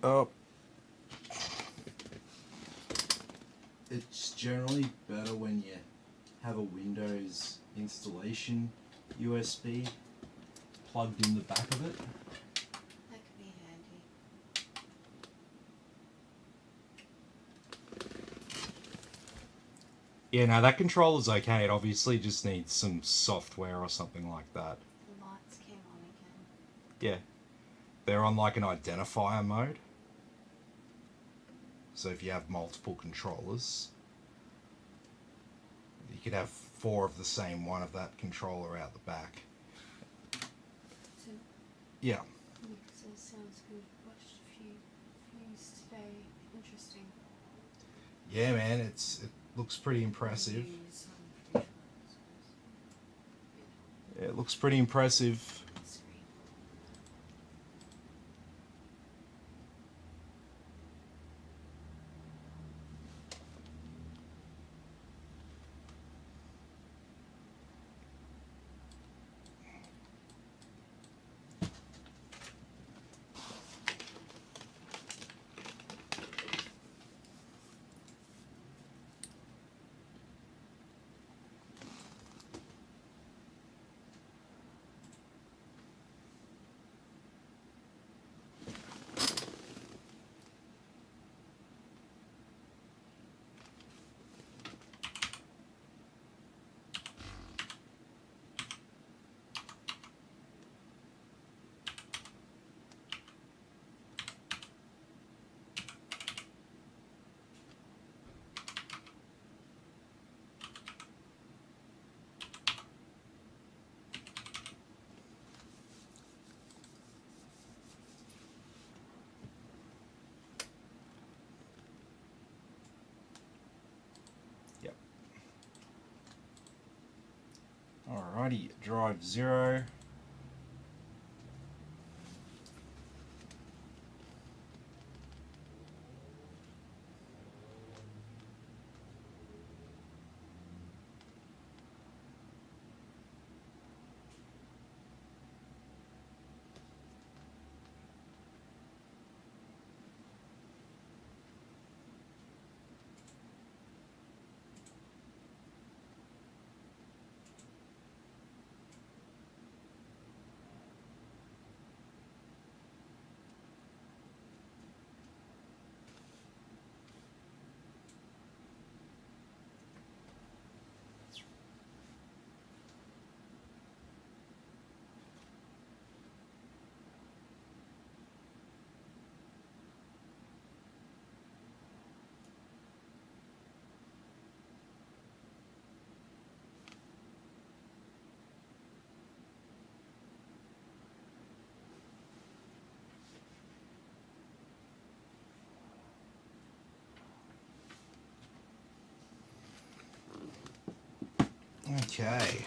Oh. It's generally better when you have a Windows installation USB plugged in the back of it. That could be handy. Yeah, no, that controller's okay. It obviously just needs some software or something like that. The lights came on again. Yeah. They're on like an identifier mode. So if you have multiple controllers, you could have 4 of the same one of that controller out the back. So, Yeah. so sounds good. Watched a few today. Interesting. Yeah, man, it looks pretty impressive. Yeah, it looks pretty impressive. Alrighty, drive 0. Okay.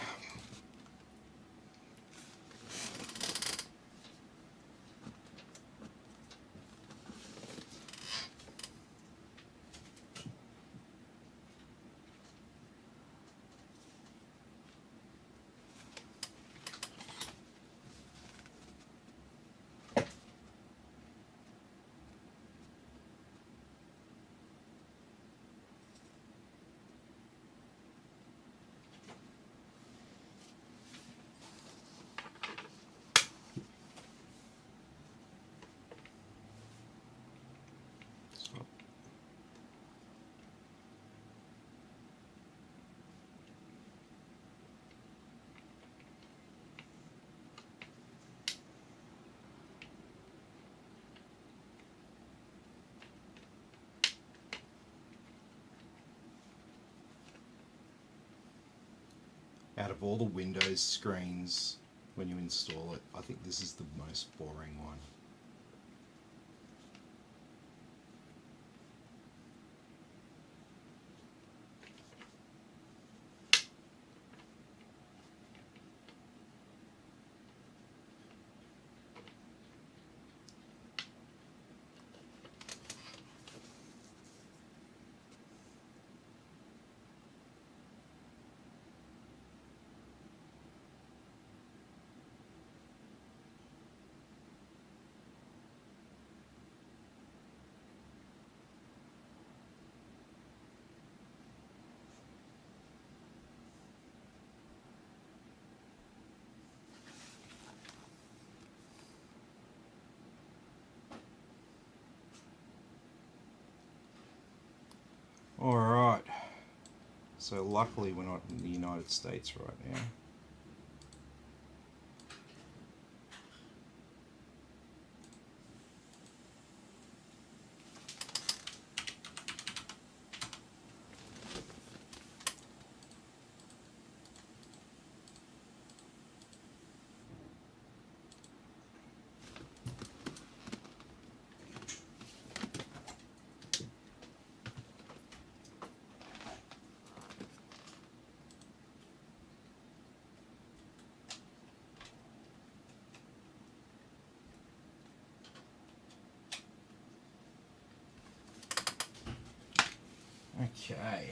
Out of all the Windows screens, when you install it, I think this is the most boring one. Alright, so luckily we're not in the United States right now. Okay.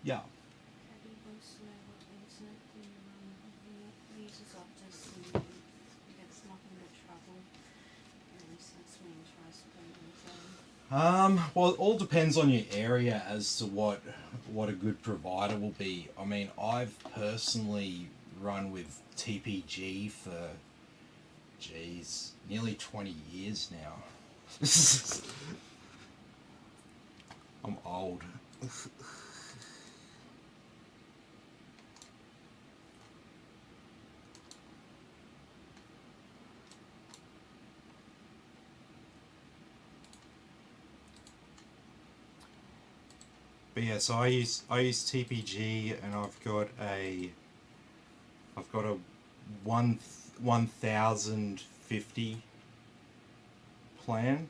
Yeah. How do you want to know what internet uses after some gets nothing but trouble? And that's when he tries to put it on his own. Well, it all depends on your area as to what a good provider will be. I mean, I've personally run with TPG for, geez, nearly 20 years now. I'm old. But yeah, so I use TPG, and I've got a 1050 plan.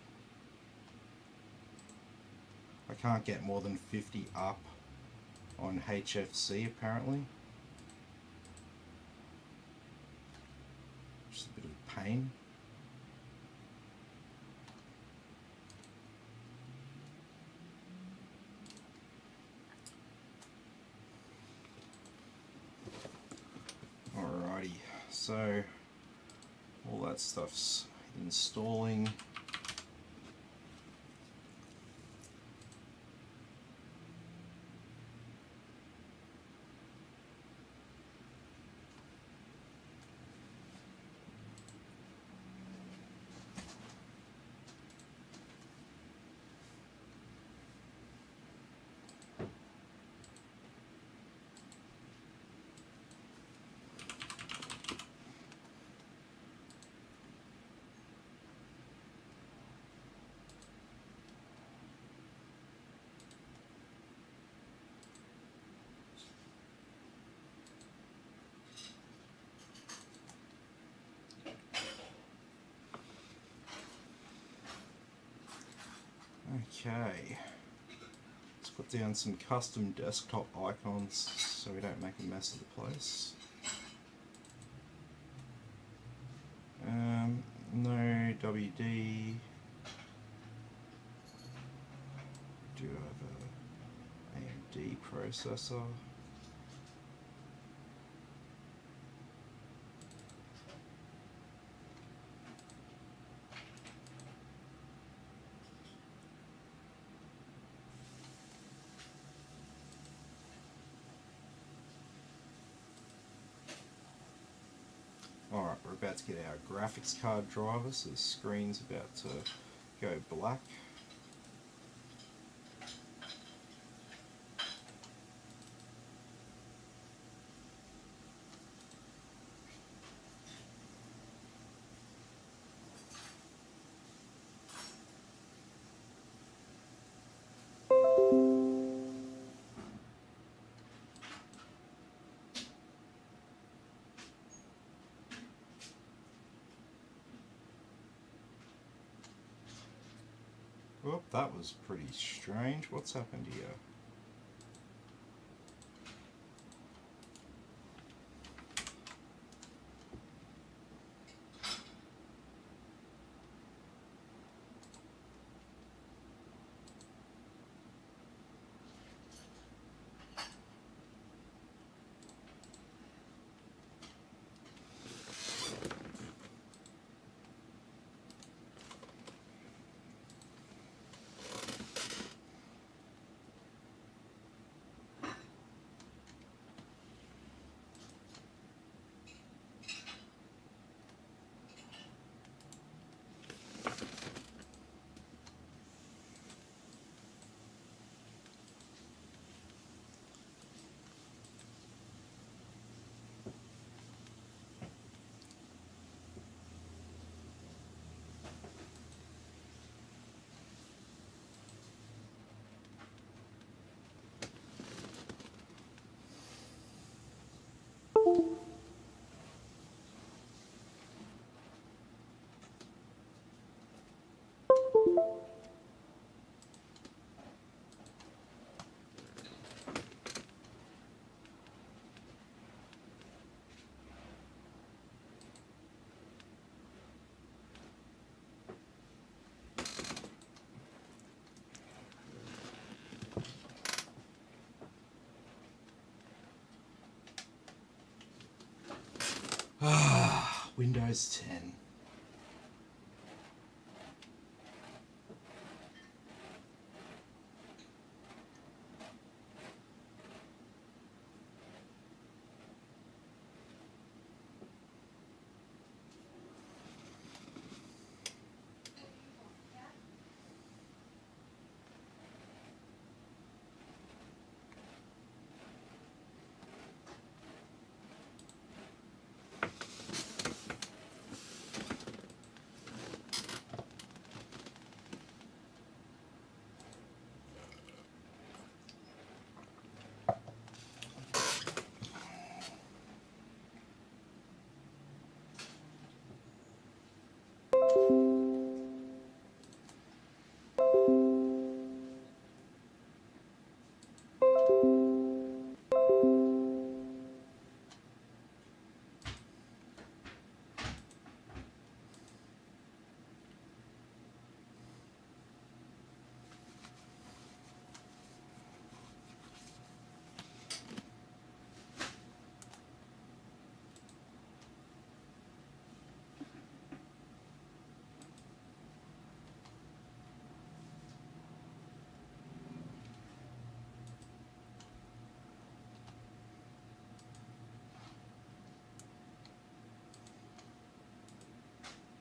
I can't get more than 50 up on HFC apparently. Just a bit of pain. Alrighty, so all that stuff's installing. Okay, let's put down some custom desktop icons so we don't make a mess of the place. No WD. Do have a AMD processor. Alright, we're about to get our graphics card driver, so the screen's about to go black. Whoop, that was pretty strange. What's happened here? Windows 10.